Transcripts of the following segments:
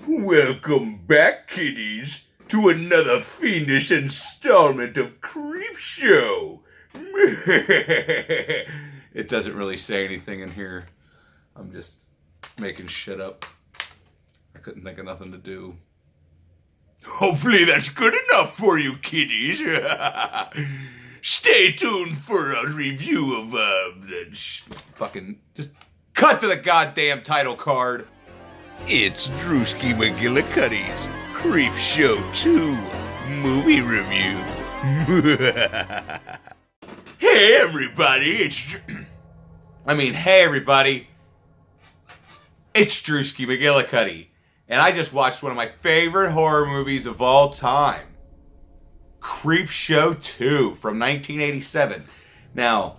Welcome back, kiddies, to another fiendish installment of Creepshow. It doesn't really say anything in here. I'm just making shit up. I couldn't think of nothing to do. Hopefully that's good enough for you, kiddies. Stay tuned for a review of fucking just cut to the goddamn title card. It's Drewski McGillicuddy's Creepshow 2 movie review. Hey everybody, hey everybody, it's Drewski McGillicuddy, and I just watched one of my favorite horror movies of all time, Creepshow 2 from 1987. Now,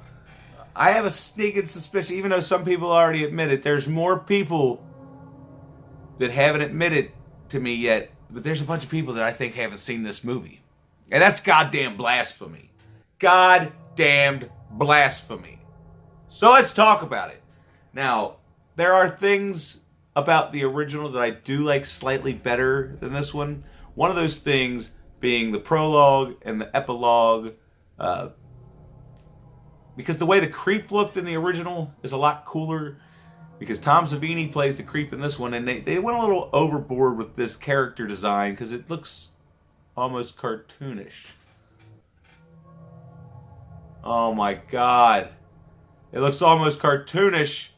I have a sneaking suspicion, even though some people already admit it, there's more people that haven't admitted to me yet, but there's a bunch of people that I think haven't seen this movie. And that's goddamn blasphemy. Goddamned blasphemy. So let's talk about it. Now, there are things about the original that I do like slightly better than this one. One of those things being the prologue and the epilogue. Because the way the creep looked in the original is a lot cooler. Because Tom Savini plays the creep in this one, and they went a little overboard with this character design because it looks almost cartoonish. Oh my god. It looks almost cartoonish.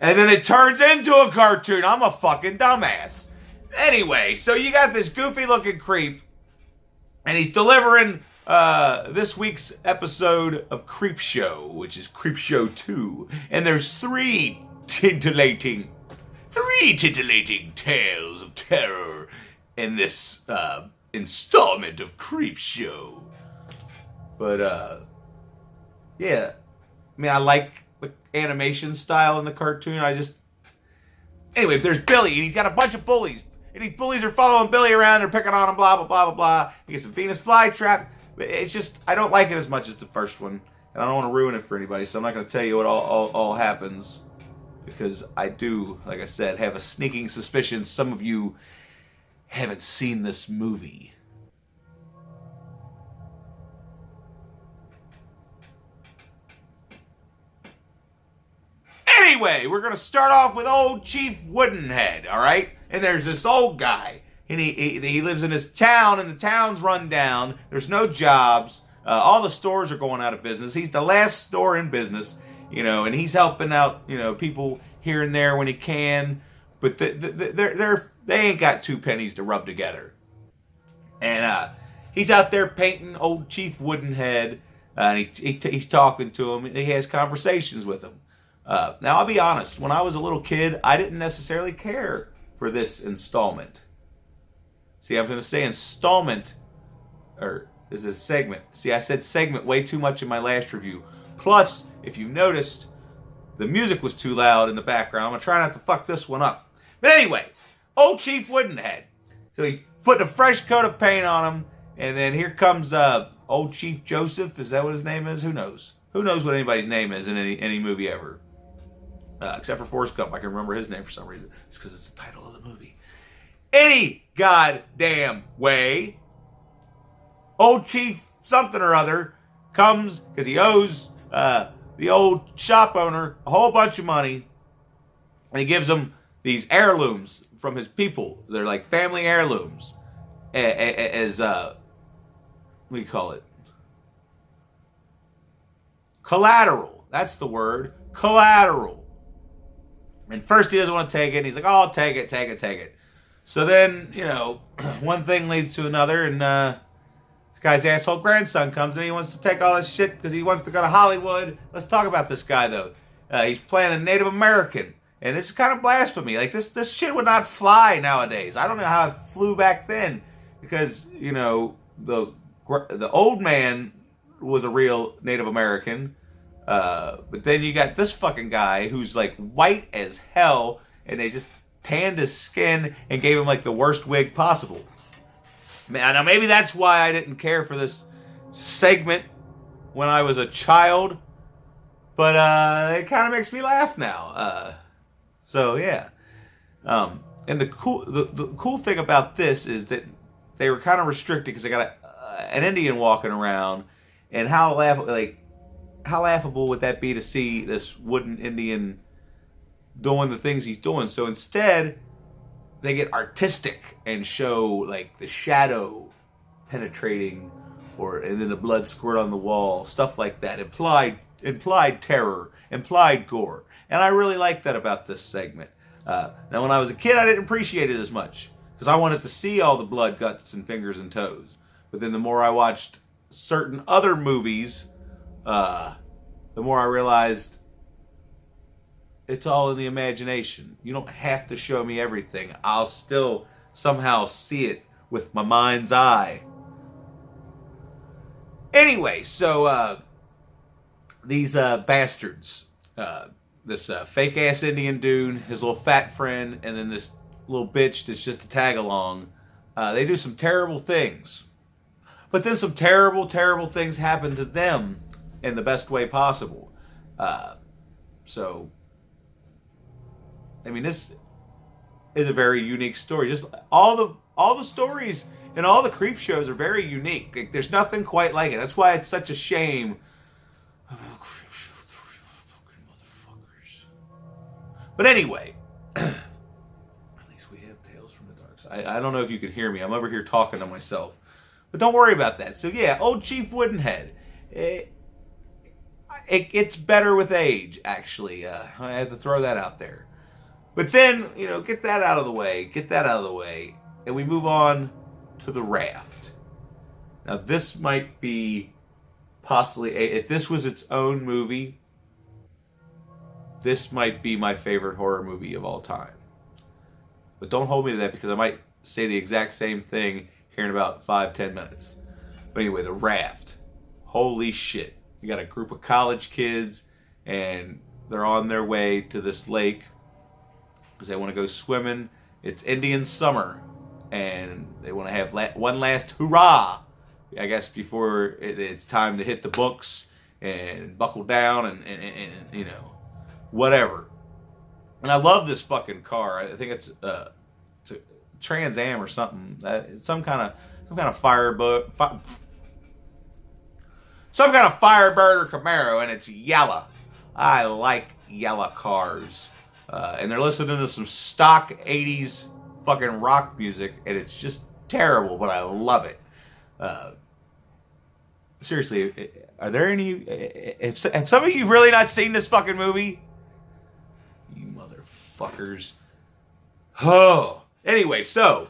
And then it turns into a cartoon. I'm a fucking dumbass. Anyway, so you got this goofy looking creep, and he's delivering this week's episode of Creepshow, which is Creepshow 2. And there's three titillating tales of terror in this installment of Creepshow. But yeah, I mean, I like the animation style in the cartoon. Anyway, there's Billy, and he's got a bunch of bullies, and these bullies are following Billy around, they're picking on him, blah blah blah blah blah. He gets a Venus flytrap. It's just, I don't like it as much as the first one, and I don't want to ruin it for anybody, so I'm not going to tell you what all happens. Because I do, like I said, have a sneaking suspicion some of you haven't seen this movie. Anyway, we're going to start off with old Chief Woodenhead, all right? And there's this old guy, and he lives in this town, and the town's run down. There's no jobs. All the stores are going out of business. He's the last store in business. You know, and he's helping out, you know, people here and there when he can, but they ain't got two pennies to rub together. And he's out there painting old Chief Woodenhead, and he's talking to him, and he has conversations with him. Now, I'll be honest, when I was a little kid, I didn't necessarily care for this installment. See, I'm going to say installment, or is it a segment? See, I said segment way too much in my last review. Plus, if you noticed, the music was too loud in the background. I'm going to try not to fuck this one up. But anyway, old Chief Woodenhead. So he put a fresh coat of paint on him, and then here comes old Chief Joseph. Is that what his name is? Who knows? Who knows what anybody's name is in any movie ever? Except for Forrest Gump. I can remember his name for some reason. It's because it's the title of the movie. Any goddamn way, old Chief something or other comes because he owes the old shop owner a whole bunch of money, and he gives him these heirlooms from his people. They're like family heirlooms as what do you call it? Collateral. That's the word. Collateral. And first he doesn't want to take it, and he's like, oh, I'll take it. So then, you know, one thing leads to another, and this guy's asshole grandson comes and he wants to take all this shit because he wants to go to Hollywood. Let's talk about this guy, though. He's playing a Native American. And this is kind of blasphemy. Like, this shit would not fly nowadays. I don't know how it flew back then. Because, you know, the old man was a real Native American. But then you got this fucking guy who's, like, white as hell. And they just tanned his skin and gave him, like, the worst wig possible. Man, now maybe that's why I didn't care for this segment when I was a child, but it kind of makes me laugh now. So yeah. And the cool thing about this is that they were kind of restricted because they got an Indian walking around, and how laughable would that be to see this wooden Indian doing the things he's doing? So instead, they get artistic and show like the shadow penetrating, and then the blood squirt on the wall, stuff like that. Implied terror, implied gore, and I really like that about this segment. Now, when I was a kid, I didn't appreciate it as much because I wanted to see all the blood, guts, and fingers and toes. But then the more I watched certain other movies, the more I realized it's all in the imagination. You don't have to show me everything. I'll still somehow see it with my mind's eye. Anyway, so these bastards, this fake-ass Indian dude, his little fat friend, and then this little bitch that's just a tag-along, they do some terrible things. But then some terrible, terrible things happen to them in the best way possible. So, I mean, this is a very unique story. Just all the stories and all the creep shows are very unique. Like, there's nothing quite like it. That's why it's such a shame. But anyway, at least we have Tales from the Dark Side. I don't know if you can hear me. I'm over here talking to myself. But don't worry about that. So yeah, old Chief Woodenhead. It gets better with age, actually. I have to throw that out there. But then, get that out of the way. And we move on to The Raft. Now, this might be possibly, if this was its own movie, this might be my favorite horror movie of all time. But don't hold me to that because I might say the exact same thing here in about 5-10 minutes. But anyway, The Raft. Holy shit. You got a group of college kids and they're on their way to this lake because they want to go swimming. It's Indian summer and they want to have one last hurrah, I guess, before it's time to hit the books and buckle down and whatever. And I love this fucking car. I think it's a Trans Am or something. It's some kind of Firebird or Camaro, and it's yellow. I like yellow cars. And they're listening to some stock 80s fucking rock music, and it's just terrible, but I love it. Seriously, are there any... Have some of you really not seen this fucking movie? You motherfuckers. Oh. Anyway, so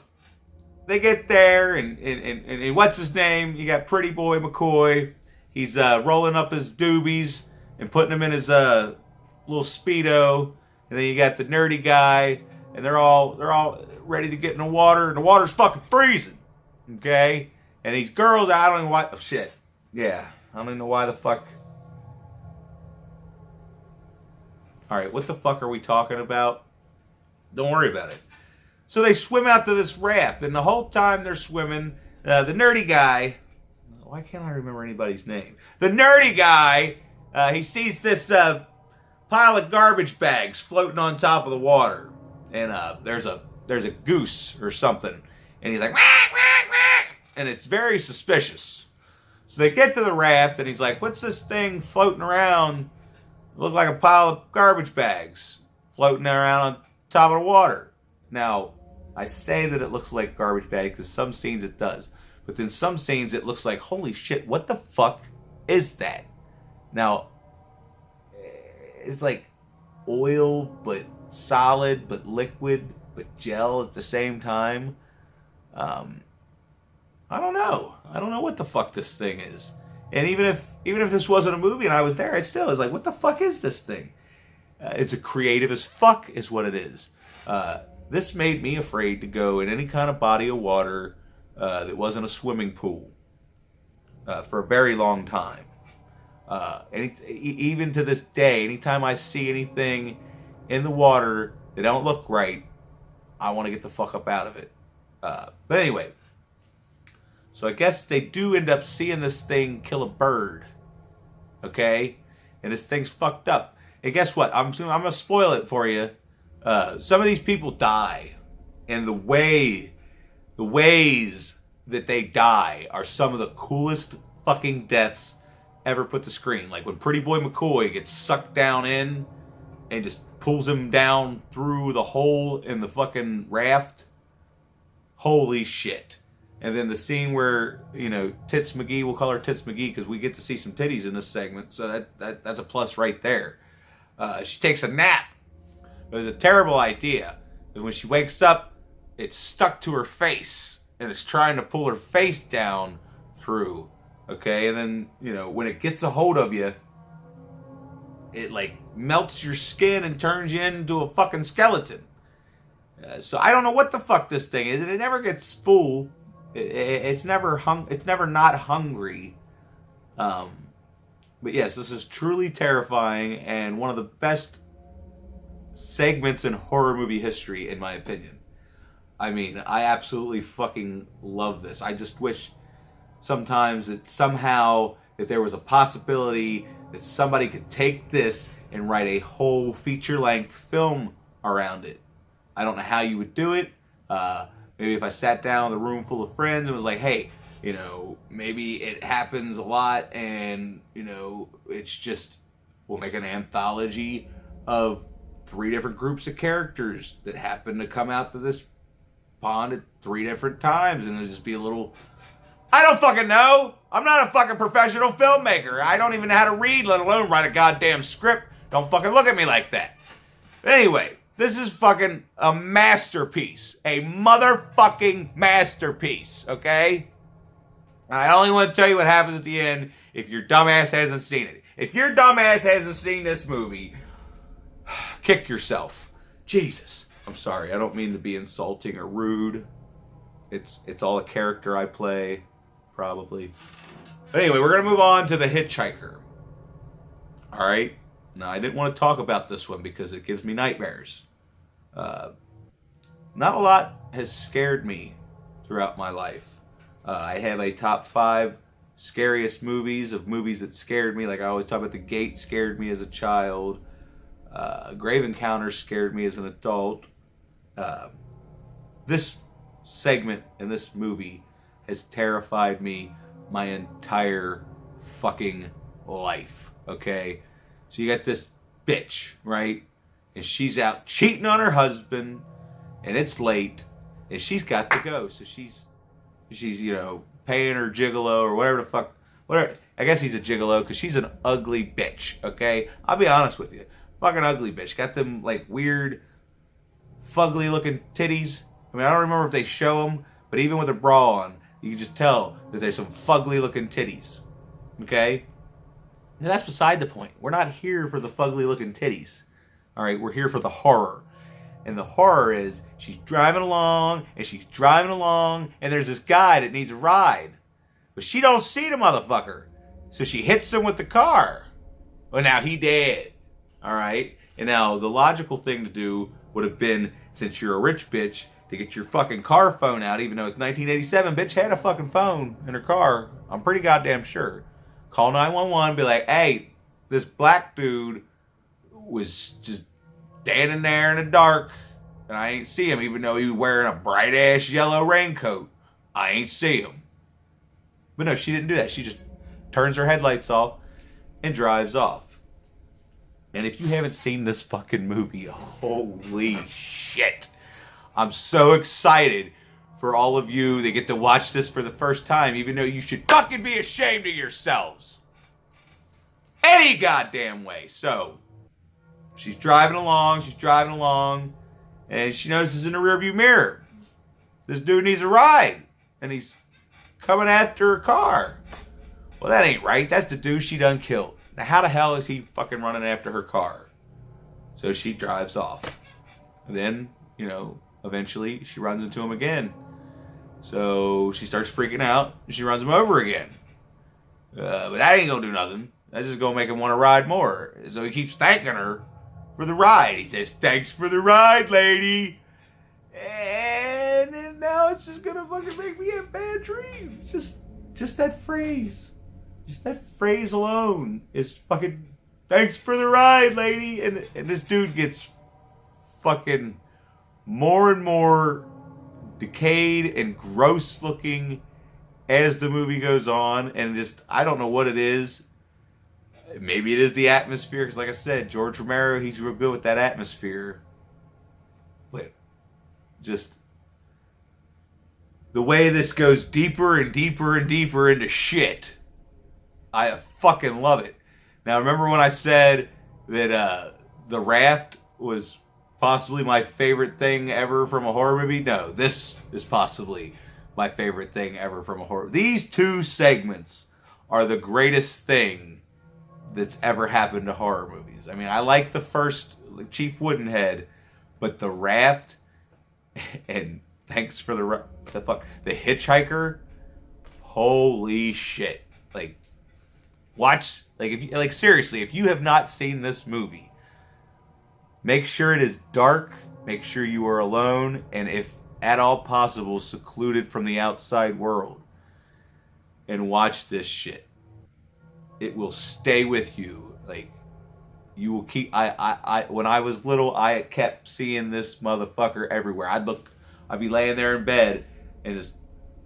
they get there, and what's his name? You got Pretty Boy McCoy. He's rolling up his doobies and putting them in his little Speedo. And then you got the nerdy guy, and they're all ready to get in the water, and the water's fucking freezing. Okay? And these girls, I don't know why. Oh, shit. Yeah. I don't even know why the fuck. Alright, what the fuck are we talking about? Don't worry about it. So they swim out to this raft, and the whole time they're swimming, the nerdy guy, why can't I remember anybody's name? The nerdy guy, he sees this pile of garbage bags floating on top of the water, and there's a goose or something, and he's like, whack, whack, whack, and it's very suspicious. So they get to the raft, and he's like, what's this thing floating around? It looks like a pile of garbage bags floating around on top of the water. Now, I say that it looks like garbage bag because some scenes it does. But then some scenes it looks like, holy shit, what the fuck is that? Now, it's like oil, but solid, but liquid, but gel at the same time. I don't know. I don't know what the fuck this thing is. And even if this wasn't a movie and I was there, I still was like, what the fuck is this thing? It's a creative as fuck is what it is. This made me afraid to go in any kind of body of water that wasn't a swimming pool for a very long time. Even to this day, anytime I see anything in the water that don't look right, I want to get the fuck up out of it. But anyway, so I guess they do end up seeing this thing kill a bird. Okay? And this thing's fucked up. And guess what? I'm going to spoil it for you. Some of these people die. And the ways that they die are some of the coolest fucking deaths ever put to screen. Like when Pretty Boy McCoy gets sucked down in and just pulls him down through the hole in the fucking raft. Holy shit. And then the scene where, Tits McGee, we'll call her Tits McGee because we get to see some titties in this segment. So that's a plus right there. She takes a nap. It was a terrible idea. And when she wakes up, it's stuck to her face. And it's trying to pull her face down through. Okay? And then, when it gets a hold of you, it like melts your skin and turns you into a fucking skeleton. So I don't know what the fuck this thing is. And it never gets full. It's never not hungry. But yes, this is truly terrifying and one of the best segments in horror movie history, in my opinion. I mean, I absolutely fucking love this. I just wish sometimes that somehow that there was a possibility that somebody could take this and write a whole feature-length film around it. I don't know how you would do it. Maybe if I sat down with a room full of friends and was like, hey, maybe it happens a lot and, it's just, we'll make an anthology of 3 different groups of characters that happen to come out to this pond at 3 different times, and it'll just be a little... I don't fucking know. I'm not a fucking professional filmmaker. I don't even know how to read, let alone write a goddamn script. Don't fucking look at me like that. But anyway, this is fucking a masterpiece. A motherfucking masterpiece, okay? I only want to tell you what happens at the end if your dumbass hasn't seen it. If your dumbass hasn't seen this movie, kick yourself. Jesus. I'm sorry. I don't mean to be insulting or rude. It's all a character I play, probably. But anyway, we're going to move on to The Hitchhiker. All right? Now, I didn't want to talk about this one because it gives me nightmares. Not a lot has scared me throughout my life. I have a top 5 scariest movies that scared me. Like I always talk about, The Gate scared me as a child. Grave Encounters scared me as an adult. This segment in this movie has terrified me my entire fucking life. Okay? So you got this bitch, right? And she's out cheating on her husband, and it's late, and she's got to go. So she's paying her gigolo or whatever the fuck. Whatever. I guess he's a gigolo because she's an ugly bitch, okay? I'll be honest with you. Fucking ugly bitch. Got them, like, weird, fugly looking titties. I mean, I don't remember if they show them, but even with a bra on, you can just tell that there's some fugly looking titties. Okay? And that's beside the point. We're not here for the fugly looking titties. Alright, we're here for the horror. And the horror is, she's driving along, and there's this guy that needs a ride. But she don't see the motherfucker. So she hits him with the car. Well, now he dead. Alright? And now the logical thing to do would have been, since you're a rich bitch, to get your fucking car phone out, even though it's 1987. Bitch had a fucking phone in her car. I'm pretty goddamn sure. Call 911, be like, hey, this black dude was just standing there in the dark, and I ain't see him, even though he was wearing a bright-ass yellow raincoat. I ain't see him. But no, she didn't do that. She just turns her headlights off and drives off. And if you haven't seen this fucking movie, holy shit. I'm so excited for all of you that get to watch this for the first time, even though you should fucking be ashamed of yourselves. Any goddamn way. So, she's driving along, and she notices in the rearview mirror, this dude needs a ride, and he's coming after her car. Well, that ain't right. That's the dude she done killed. Now, how the hell is he fucking running after her car? So she drives off. And then, eventually she runs into him again. So she starts freaking out, and she runs him over again. But that ain't gonna do nothing. That's just gonna make him want to ride more. So he keeps thanking her for the ride. He says, thanks for the ride, lady. And now it's just gonna fucking make me have bad dreams. Just that phrase. Just that phrase alone is fucking, thanks for the ride, lady. And this dude gets fucking more and more decayed and gross looking as the movie goes on, and just, I don't know what it is. Maybe it is the atmosphere, because like I said, George Romero, he's real good with that atmosphere. But just the way this goes deeper and deeper and deeper into shit, I fucking love it. Now, remember when I said that The Raft was possibly my favorite thing ever from a horror movie? No, this is possibly my favorite thing ever from a horror. These two segments are the greatest thing that's ever happened to horror movies. I mean, I like the first, Chief Woodenhead, but The Raft and thanks for the Hitchhiker. Holy shit! Like, watch, like, if you, like, seriously, if you have not seen this movie, make sure it is dark. Make sure you are alone, and if at all possible, secluded from the outside world, and watch this shit. It will stay with you. Like, you will keep. When I was little, I kept seeing this motherfucker everywhere. I'd be laying there in bed and just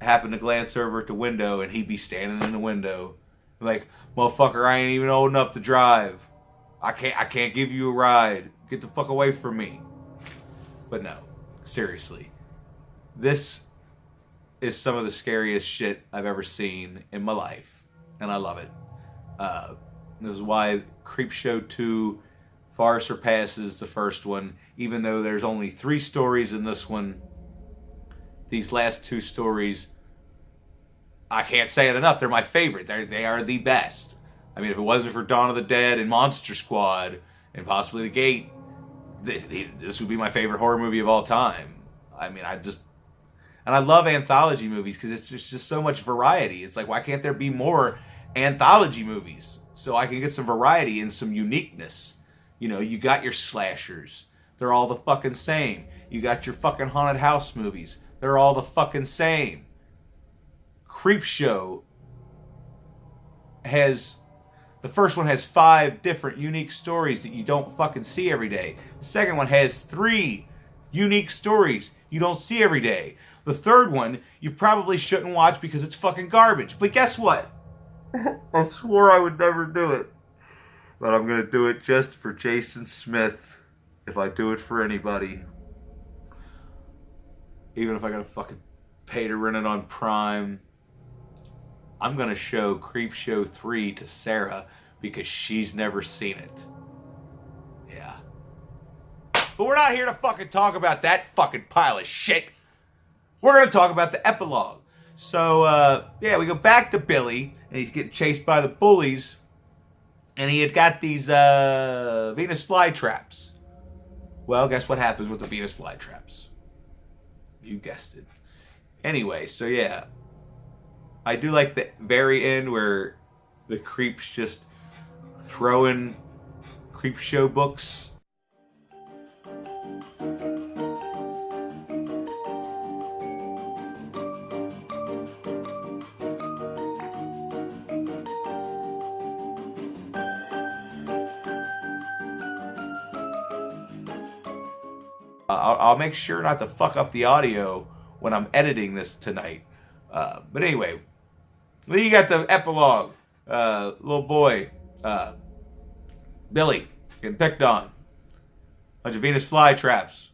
happen to glance over at the window, and he'd be standing in the window, like, motherfucker, I ain't even old enough to drive. I can't give you a ride. Get the fuck away from me. But no, seriously, this is some of the scariest shit I've ever seen in my life, and I love it. This is why Creepshow 2 far surpasses the first one, even though there's only 3 stories in this one. These last 2 stories, I can't say it enough. They're my favorite. They are the best. I mean, if it wasn't for Dawn of the Dead and Monster Squad and possibly The Gate, this would be my favorite horror movie of all time. I mean, and I love anthology movies because it's just so much variety. It's like, why can't there be more anthology movies so I can get some variety and some uniqueness? You know, you got your slashers. They're all the fucking same. You got your fucking haunted house movies. They're all the fucking same. Creepshow the first one has 5 different unique stories that you don't fucking see every day. The second one has 3 unique stories you don't see every day. The third one you probably shouldn't watch because it's fucking garbage. But guess what? I swore I would never do it. But I'm going to do it just for Jason Smith. If I do it for anybody. Even if I got to fucking pay to rent it on Prime. I'm going to show Creepshow 3 to Sarah because she's never seen it. Yeah. But we're not here to fucking talk about that fucking pile of shit. We're going to talk about the epilogue. So, yeah, we go back to Billy, and he's getting chased by the bullies, and he had got these Venus flytraps. Well, guess what happens with the Venus flytraps? You guessed it. Anyway, so yeah. I do like the very end where the creeps just throw in Creepshow books. I'll make sure not to fuck up the audio when I'm editing this tonight. But anyway, then you got the epilogue. Little boy, Billy, getting picked on. Bunch of Venus flytraps.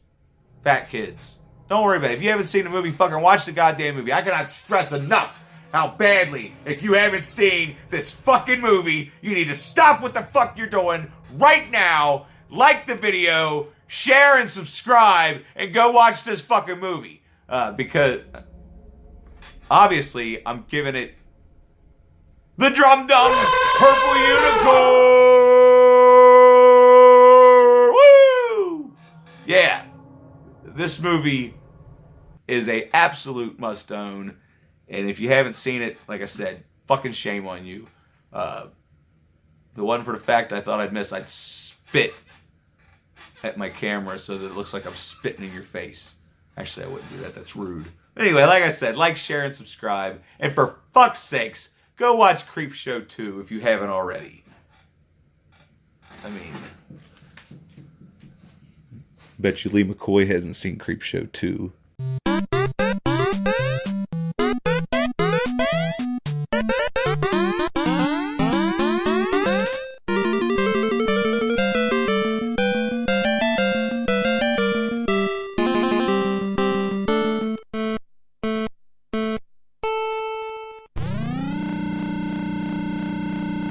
Fat kids. Don't worry about it. If you haven't seen the movie, fucking watch the goddamn movie. I cannot stress enough how badly, if you haven't seen this fucking movie, you need to stop what the fuck you're doing right now. Like the video, share and subscribe, and go watch this fucking movie. Because obviously I'm giving it the Drum Dum Purple Unicorn. Woo! Yeah, this movie is a absolute must own, and if you haven't seen it, like I said, fucking shame on you. If it wasn't for the fact I thought I'd miss, I'd spit at my camera so that it looks like I'm spitting in your face. Actually, I wouldn't do that. That's rude. Anyway, like I said, like, share, and subscribe. And for fuck's sakes, go watch Creepshow 2 if you haven't already. I mean, bet you Lee McCoy hasn't seen Creepshow 2.